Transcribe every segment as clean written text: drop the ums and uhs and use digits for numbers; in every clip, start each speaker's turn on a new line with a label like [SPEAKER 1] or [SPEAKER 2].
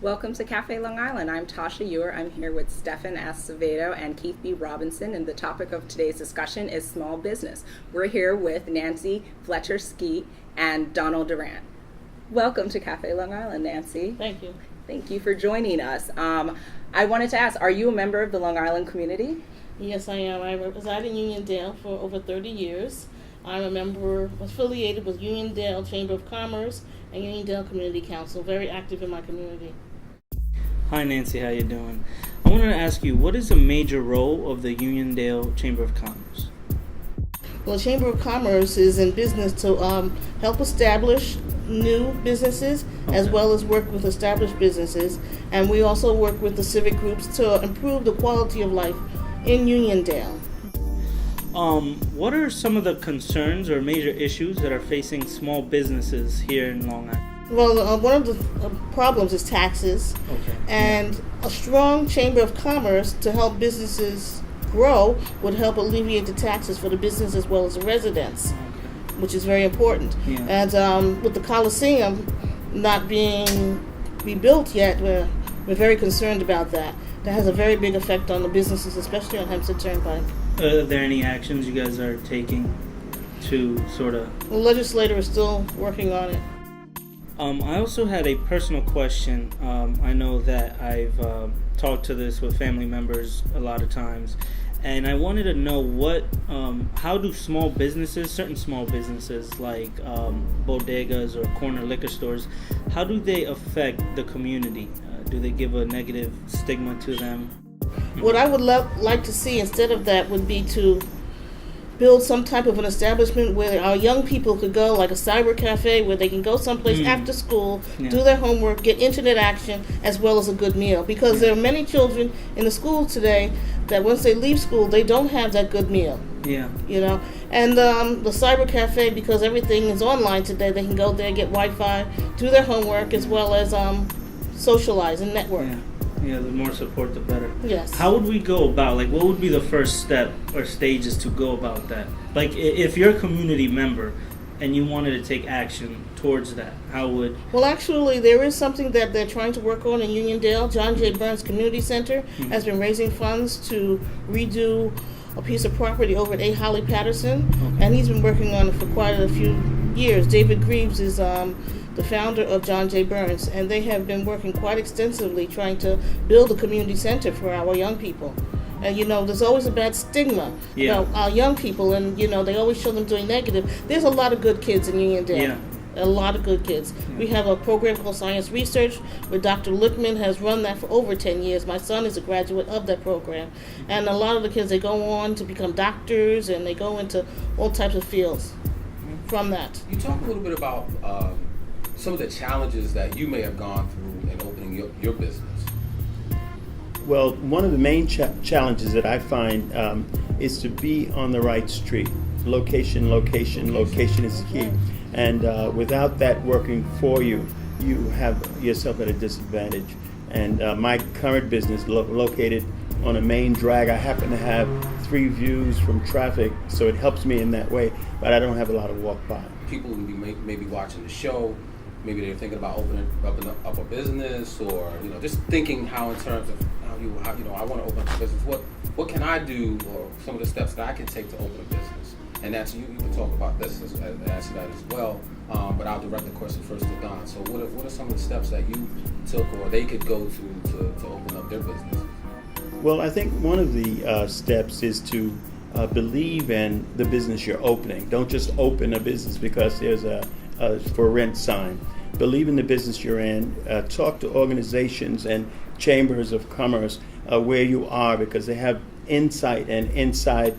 [SPEAKER 1] Welcome to Cafe Long Island. I'm Tasha Ewer. I'm here with Stefan Acevedo and Keith B. Robinson, and the topic of today's discussion is small business. We're here with Nancy Fletcher-Skeete and Donald Durant. Welcome to Cafe Long Island, Nancy.
[SPEAKER 2] Thank you.
[SPEAKER 1] Thank you for joining us. I wanted to ask, are you a member of the Long Island community?
[SPEAKER 2] Yes, I am. I reside in Uniondale for over 30 years. I'm a member affiliated with Uniondale Chamber of Commerce and Uniondale Community Council, very active in my community.
[SPEAKER 3] Hi Nancy, how you doing? I wanted to ask you, what is a major role of the Uniondale Chamber of Commerce?
[SPEAKER 2] Well, the Chamber of Commerce is in business to help establish new businesses as well as work with established businesses. And we also work with the civic groups to improve the quality of life in Uniondale.
[SPEAKER 3] What are some of the concerns or major issues that are facing small businesses here in Long Island?
[SPEAKER 2] Well, one of the problems is taxes, and a strong Chamber of Commerce to help businesses grow would help alleviate the taxes for the business as well as the residents, which is very important.
[SPEAKER 3] Yeah.
[SPEAKER 2] And with the Coliseum not being rebuilt yet, we're very concerned about that. That has a very big effect on the businesses, especially on Hempstead Turnpike.
[SPEAKER 3] Are there any actions you guys are taking to sort of...
[SPEAKER 2] The legislator is still working on it.
[SPEAKER 3] I also had a personal question. I know that I've talked to this with family members a lot of times, and I wanted to know how do small businesses, certain small businesses like bodegas or corner liquor stores, how do they affect the community? Do they give a negative stigma to them?
[SPEAKER 2] What I would like to see instead of that would be to build some type of an establishment where our young people could go, like a cyber cafe, where they can go someplace after school, do their homework, get internet action, as well as a good meal. Because there are many children in the school today that once they leave school, they don't have that good meal.
[SPEAKER 3] Yeah.
[SPEAKER 2] You know, and the cyber cafe, because everything is online today, they can go there, get Wi-Fi, do their homework, as well as socialize and network.
[SPEAKER 3] Yeah, the more support, the better.
[SPEAKER 2] Yes.
[SPEAKER 3] How would we go about, what would be the first step or stages to go about that? Like, if you're a community member and you wanted to take action towards that, how would...
[SPEAKER 2] Well, actually, there is something that they're trying to work on in Uniondale. John J. Burns Community Center has been raising funds to redo a piece of property over at A. Holly Patterson, and he's been working on it for quite a few years. David Greaves is the founder of John J. Burns, and they have been working quite extensively trying to build a community center for our young people. And, there's always a bad stigma about our young people, and, they always show them doing negative. There's a lot of good kids in Uniondale.
[SPEAKER 3] Yeah.
[SPEAKER 2] A lot of good kids. We have a program called Science Research where Dr. Lickman has run that for over 10 years. My son is a graduate of that program. And a lot of the kids, they go on to become doctors, and they go into all types of fields from that.
[SPEAKER 4] You talk a little bit about some of the challenges that you may have gone through in opening your business.
[SPEAKER 5] Well, one of the main challenges that I find is to be on the right street. Location is key. And without that working for you, you have yourself at a disadvantage. And my current business located on a main drag, I happen to have 3 views from traffic, so it helps me in that way, but I don't have a lot of walk by.
[SPEAKER 4] People will be maybe watching the show. Maybe they're thinking about opening up a business, or just thinking how in terms of how I want to open up a business. What can I do, or some of the steps that I can take to open a business? And that's you can talk about this as that as well. But I'll direct the question first to Don. So what are some of the steps that you took, or they could go to open up their business?
[SPEAKER 5] Well, I think one of the steps is to believe in the business you're opening. Don't just open a business because there's a for rent sign. Believe in the business you're in. Talk to organizations and chambers of commerce where you are, because they have insight and inside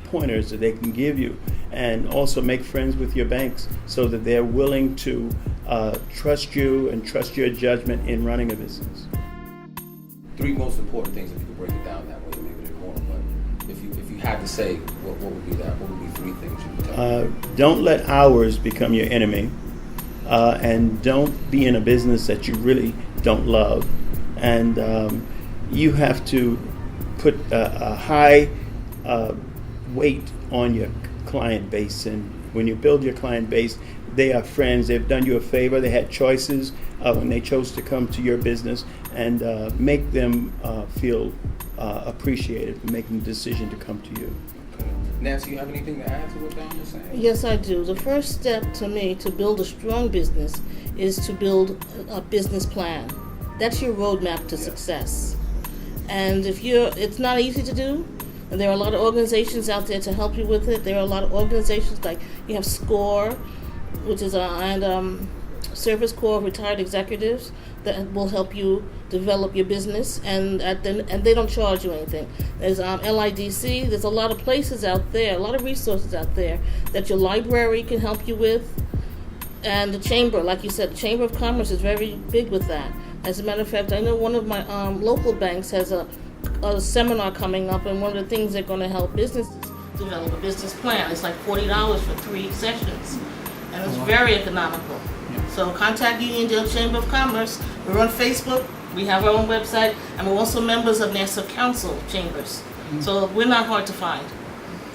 [SPEAKER 5] pointers that they can give you. And also make friends with your banks so that they're willing to trust you and trust your judgment in running a business.
[SPEAKER 4] 3 most important things, if you could break it down that way, maybe there's more, but if you had to say, what would be that? What would be 3 things you would tell?
[SPEAKER 5] Don't let hours become your enemy, and don't be in a business that you really don't love. And you have to put a high weight on your client base. And when you build your client base, they are friends. They've done you a favor. They had choices. when they chose to come to your business, and make them feel appreciated for making the decision to come to you.
[SPEAKER 4] Nancy, you have anything to add to what Don was saying?
[SPEAKER 2] Yes, I do. The first step to me to build a strong business is to build a business plan. That's your roadmap to success. And it's not easy to do. And there are a lot of organizations out there to help you with it. There are a lot of organizations like you have SCORE, which is Service Corps of Retired Executives, that will help you develop your business, and they don't charge you anything. There's LIDC. There's a lot of places out there, a lot of resources out there that your library can help you with, and the chamber, like you said, the Chamber of Commerce is very big with that. As a matter of fact, I know one of my local banks has a seminar coming up, and one of the things they're going to help businesses develop a business plan. It's like $40 for 3 sessions, and it's very economical. So contact Uniondale Chamber of Commerce. We're on Facebook. We have our own website, and we're also members of Nassau Council Chambers. So we're not hard to find.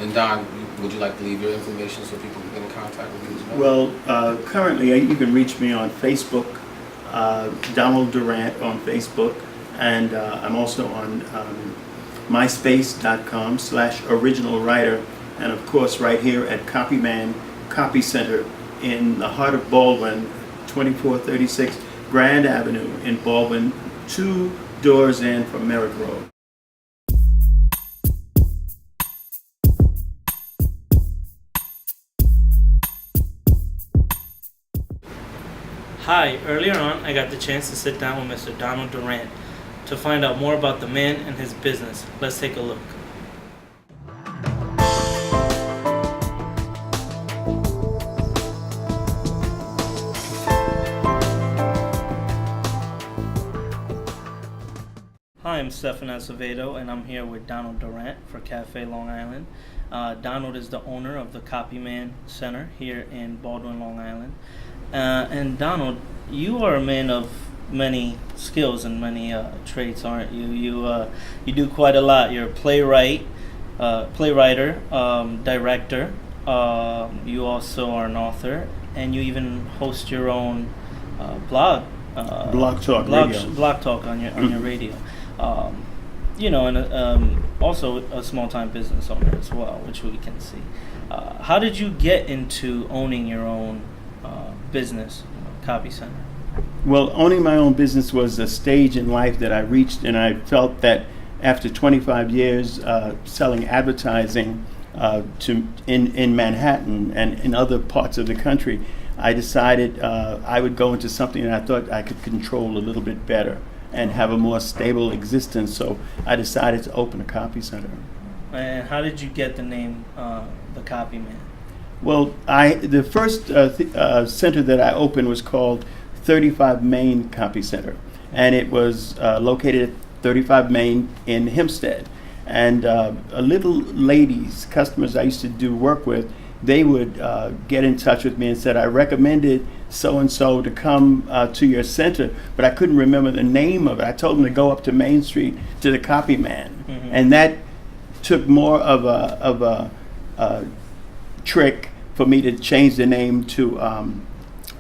[SPEAKER 4] And Don, would you like to leave your information so people can get in contact with you as well?
[SPEAKER 5] Well, currently you can reach me on Facebook, Donald Durant on Facebook, and I'm also on myspace.com/originalwriter, and of course right here at Copyman Copy Center in the heart of Baldwin, 2436 Grand Avenue in Baldwin, 2 doors in from Merrick Road.
[SPEAKER 3] Hi, earlier on I got the chance to sit down with Mr. Donald Durant to find out more about the man and his business. Let's take a look. Hi, I'm Stefan Acevedo, and I'm here with Donald Durant for Cafe Long Island. Donald is the owner of the Copyman Center here in Baldwin, Long Island. And Donald, you are a man of many skills and many traits, aren't you? You do quite a lot. You're a playwright, playwriter, director. You also are an author, and you even host your own blog.
[SPEAKER 5] Blog Talk Radio.
[SPEAKER 3] Blog Talk on your radio. And also a small-time business owner as well, which we can see. How did you get into owning your own business, Copy Center?
[SPEAKER 5] Well, owning my own business was a stage in life that I reached, and I felt that after 25 years selling advertising in Manhattan and in other parts of the country, I decided I would go into something that I thought I could control a little bit better and have a more stable existence. So I decided to open a copy center.
[SPEAKER 3] And how did you get the name the Copy Man?
[SPEAKER 5] Well, the first center that I opened was called 35 Main Copy Center, and it was located at 35 Main in Hempstead. And little ladies, customers I used to do work with, they would get in touch with me and said, I recommended so-and-so to come to your center, but I couldn't remember the name of it. I told them to go up to Main Street to the Copy Man. Mm-hmm. And that took more of a trick for me to change the name to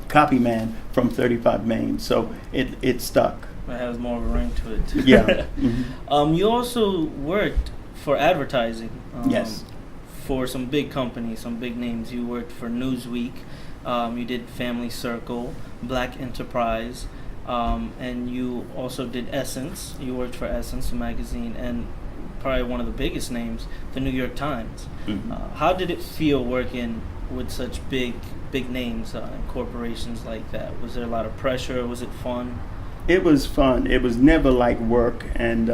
[SPEAKER 5] Copy Man from 35 Main. So it stuck.
[SPEAKER 3] It has more of a ring to it.
[SPEAKER 5] Yeah. Mm-hmm.
[SPEAKER 3] You also worked for advertising.
[SPEAKER 5] Yes.
[SPEAKER 3] For some big companies, some big names. You worked for Newsweek. You did Family Circle, Black Enterprise, and you also did Essence. You worked for Essence, a magazine, and probably one of the biggest names, the New York Times. Mm-hmm. How did it feel working with such big names and corporations like that? Was there a lot of pressure? Was it fun?
[SPEAKER 5] It was fun. It was never like work. And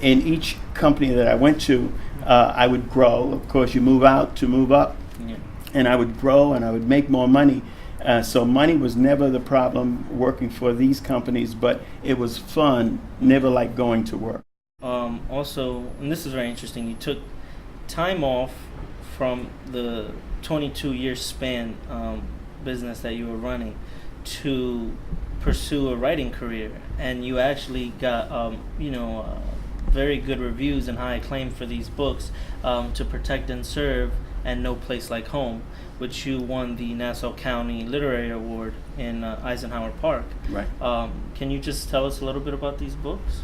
[SPEAKER 5] in each company that I went to, I would grow. Of course, you move out to move up. Yeah. And I would grow and I would make more money. So money was never the problem working for these companies, but it was fun, never like going to work.
[SPEAKER 3] Also, and this is very interesting, you took time off from the 22-year span business that you were running to pursue a writing career, and you actually got very good reviews and high acclaim for these books, To Protect and Serve and No Place Like Home. which you won the Nassau County Literary Award in Eisenhower Park.
[SPEAKER 5] Right.
[SPEAKER 3] Can you just tell us a little bit about these books?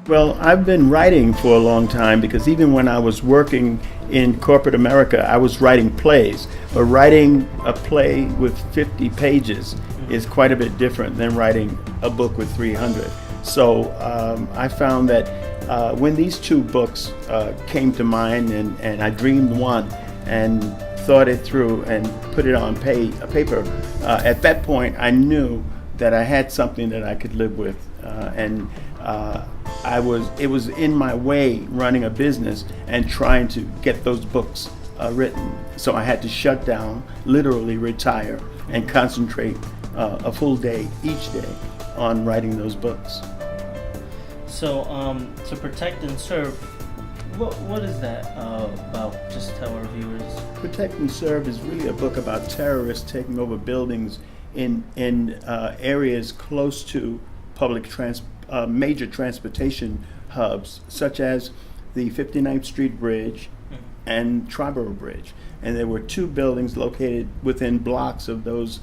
[SPEAKER 5] Well, I've been writing for a long time because even when I was working in corporate America, I was writing plays. But writing a play with 50 pages is quite a bit different than writing a book with 300. So I found that when these two books came to mind and I dreamed one and thought it through and put it on paper, at that point I knew that I had something that I could live with. It was in my way running a business and trying to get those books written. So I had to shut down, literally retire, and concentrate a full day each day on writing those books.
[SPEAKER 3] So to protect and serve, what is that about? Just tell our viewers.
[SPEAKER 5] Protect and Serve is really a book about terrorists taking over buildings in areas close to major transportation hubs, such as the 59th Street Bridge and Triborough Bridge. And there were two buildings located within blocks of those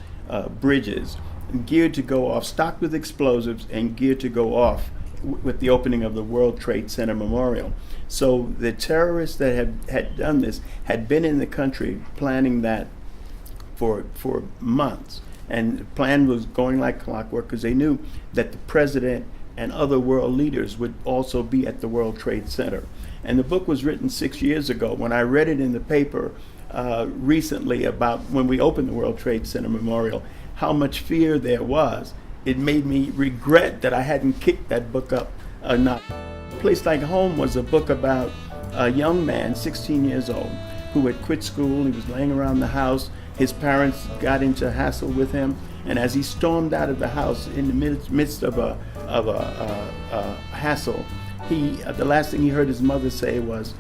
[SPEAKER 5] bridges, geared to go off, stocked with explosives, and geared to go off with the opening of the World Trade Center Memorial. So the terrorists that had done this had been in the country planning that for months. And the plan was going like clockwork because they knew that the president and other world leaders would also be at the World Trade Center. And the book was written 6 years ago. When I read it in the paper recently about when we opened the World Trade Center Memorial, how much fear there was, it made me regret that I hadn't kicked that book up a notch. A Place Like Home was a book about a young man, 16 years old, who had quit school. He was laying around the house. His parents got into a hassle with him, and as he stormed out of the house in the midst of a hassle, the last thing he heard his mother say was,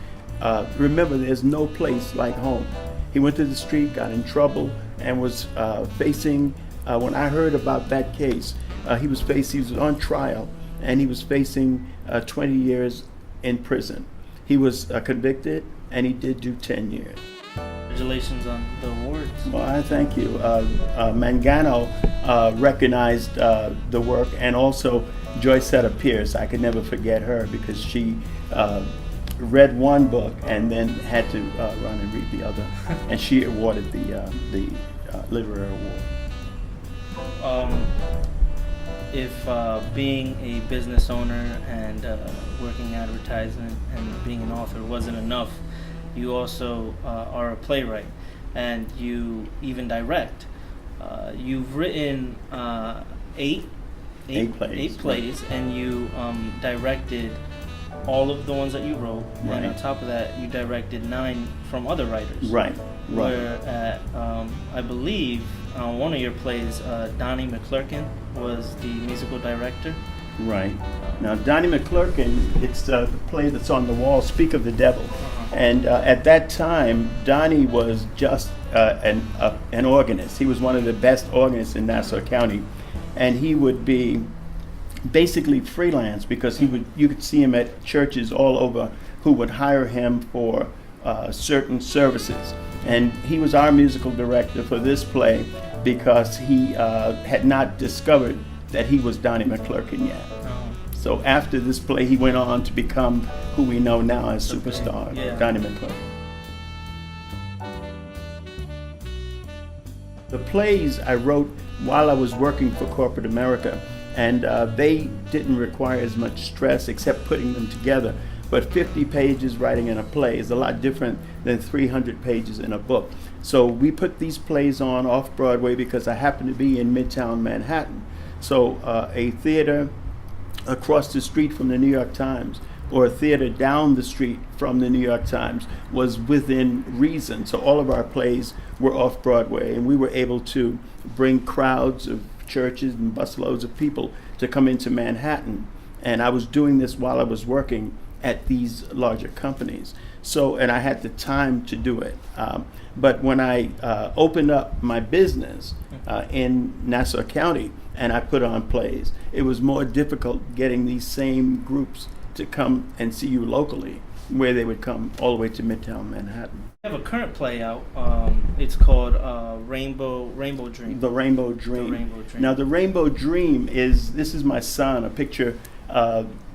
[SPEAKER 5] "Remember, there's no place like home." He went to the street, got in trouble, and was facing. When I heard about that case, he was on trial, and he was facing 20 years in prison. He was convicted, and he did do 10 years.
[SPEAKER 3] Congratulations on the awards.
[SPEAKER 5] Well, I thank you. Mangano recognized the work, and also Joycetta Pierce. I could never forget her because she read one book and then had to run and read the other, and she awarded the literary award.
[SPEAKER 3] If being a business owner and working advertising and being an author wasn't enough, you also are a playwright, and you even direct. You've written eight plays, and you directed all of the ones that you wrote,
[SPEAKER 5] Right.
[SPEAKER 3] and on top of that, you directed 9 from other writers.
[SPEAKER 5] Right.
[SPEAKER 3] Where at, I believe, one of your plays, Donnie McClurkin was the musical director.
[SPEAKER 5] Right. Now, Donnie McClurkin, it's the play that's on the wall, Speak of the Devil. And at that time, Donnie was just an organist. He was one of the best organists in Nassau County. And he would be basically freelance because you could see him at churches all over who would hire him for certain services. And he was our musical director for this play because he had not discovered that he was Donnie McClurkin yet. So after this play, he went on to become who we know now as superstar, Donnie McClurkin. The plays I wrote while I was working for corporate America, and they didn't require as much stress except putting them together. But 50 pages writing in a play is a lot different than 300 pages in a book. So we put these plays on off Broadway because I happened to be in Midtown Manhattan. So a theater across the street from the New York Times or a theater down the street from the New York Times was within reason. So all of our plays were off Broadway, and we were able to bring crowds of churches and busloads of people to come into Manhattan. And I was doing this while I was working at these larger companies. So, and I had the time to do it. But when I opened up my business in Nassau County and I put on plays, it was more difficult getting these same groups to come and see you locally where they would come all the way to Midtown Manhattan.
[SPEAKER 3] I have a current play out. It's called Rainbow Dream.
[SPEAKER 5] The Rainbow Dream.
[SPEAKER 3] The Rainbow Dream.
[SPEAKER 5] Now, the Rainbow Dream this is my son. A picture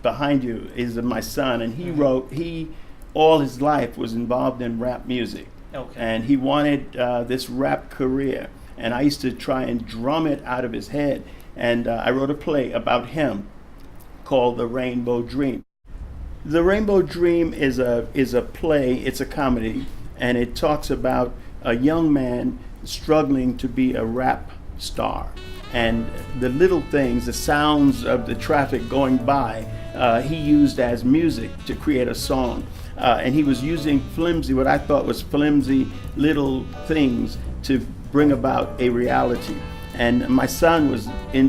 [SPEAKER 5] behind you is of my son, and he all his life was involved in rap music.
[SPEAKER 3] Okay.
[SPEAKER 5] And he wanted this rap career, and I used to try and drum it out of his head. And I wrote a play about him called The Rainbow Dream. The Rainbow Dream is a play. It's a comedy, and it talks about a young man struggling to be a rap star, and the little things, the sounds of the traffic going by, he used as music to create a song. And he was using what I thought was flimsy little things to bring about a reality. And my son was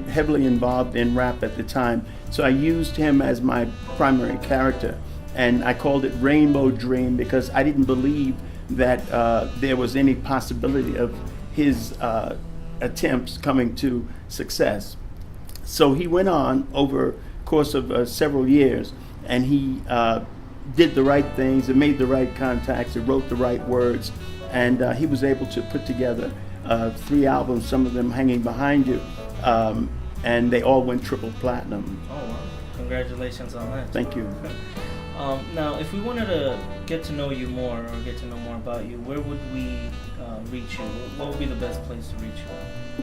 [SPEAKER 5] heavily involved in rap at the time, so I used him as my primary character. And I called it Rainbow Dream because I didn't believe that there was any possibility of his attempts coming to success. So he went on over the course of several years, and he did the right things and made the right contacts and wrote the right words, and he was able to put together 3 albums, some of them hanging behind you, and they all went triple platinum.
[SPEAKER 3] Oh, wow. Congratulations on that.
[SPEAKER 5] Thank you.
[SPEAKER 3] Now, if we wanted to get to know you more or get to know more about you, where would we reach you? What would be the best place to reach you?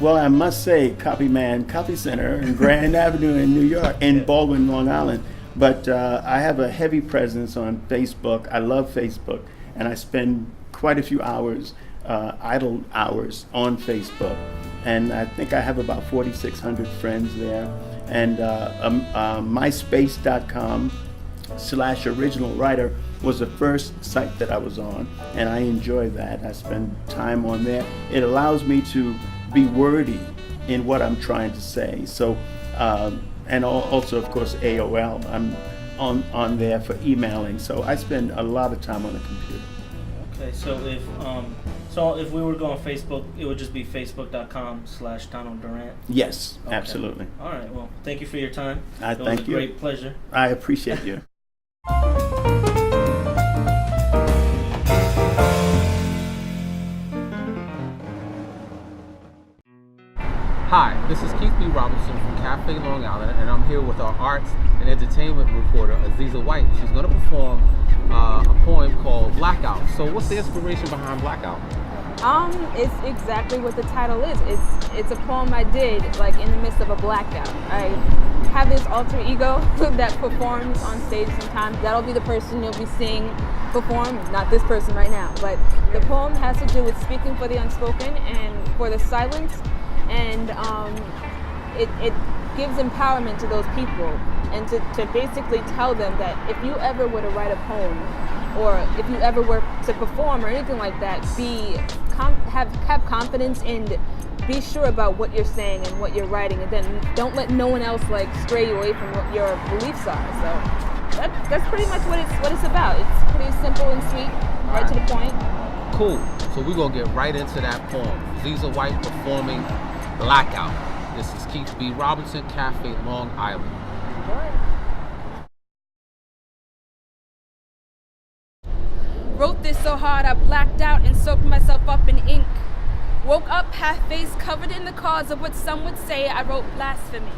[SPEAKER 5] Well, I must say, Copyman Copy Center in Grand Avenue in New York, in Baldwin, Long Island. But I have a heavy presence on Facebook. I love Facebook, and I spend quite a few hours, idle hours, on Facebook. And I think I have about 4,600 friends there. And myspace.com/originalwriter was the first site that I was on, and I enjoy that. I spend time on there. It allows me to be wordy in what I'm trying to say. So, and also, of course, AOL. I'm on there for emailing. So I spend a lot of time on the computer.
[SPEAKER 3] Okay, so if we were to go on Facebook, it would just be facebook.com/Donald Durant.
[SPEAKER 5] Yes,
[SPEAKER 3] Okay.
[SPEAKER 5] absolutely.
[SPEAKER 3] All right. Well, thank you for your time.
[SPEAKER 5] I
[SPEAKER 3] It was
[SPEAKER 5] thank
[SPEAKER 3] a
[SPEAKER 5] you.
[SPEAKER 3] great pleasure.
[SPEAKER 5] I appreciate you.
[SPEAKER 6] Hi, this is Keith B. Robinson from Cafe Long Island, and I'm here with our arts and entertainment reporter, Aziza White. She's going to perform a poem called Blackout. So what's the inspiration behind Blackout?
[SPEAKER 7] It's exactly what the title is. It's a poem I did like in the midst of a blackout. I have this alter ego that performs on stage sometimes. That'll be the person you'll be seeing perform, not this person right now. But the poem has to do with speaking for the unspoken and for the silence, and it gives empowerment to those people, and to basically tell them that if you ever were to write a poem, or if you ever were to perform or anything like that, have confidence and be sure about what you're saying and what you're writing, and then don't let no one else like stray you away from what your beliefs are. So that's pretty much what it's about. It's pretty simple and sweet, right to the point.
[SPEAKER 6] Cool. So we're going to get right into that poem. Aziza White performing Blackout. This is Keith B. Robinson, Cafe Long Island.
[SPEAKER 7] Wrote this so hard I blacked out and soaked myself up in ink. Woke up half-faced, covered in the cause of what some would say I wrote blasphemy.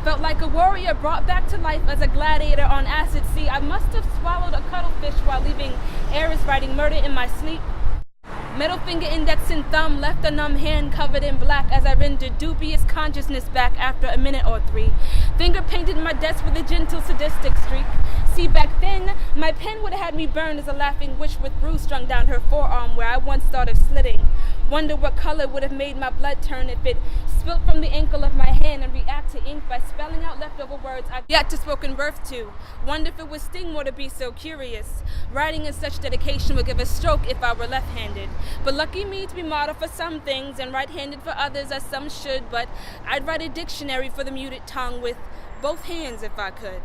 [SPEAKER 7] Felt like a warrior brought back to life as a gladiator on acid. See, I must have swallowed a cuttlefish while leaving Eris writing murder in my sleep. Middle finger, index, and thumb left a numb hand covered in black as I rendered dubious consciousness back after a minute or 3. Finger painted my desk with a gentle sadistic streak. See, back then, my pen would have had me burned as a laughing witch with bruise strung down her forearm where I once thought of slitting. Wonder what color would have made my blood turn if it spilt from the ankle of my hand and react to ink by spelling out leftover words I've yet to spoken birth to. Wonder if it would sting more to be so curious. Writing in such dedication would give a stroke if I were left-handed. But lucky me to be model for some things and right-handed for others, as some should. But I'd write a dictionary for the muted tongue with both hands if I could.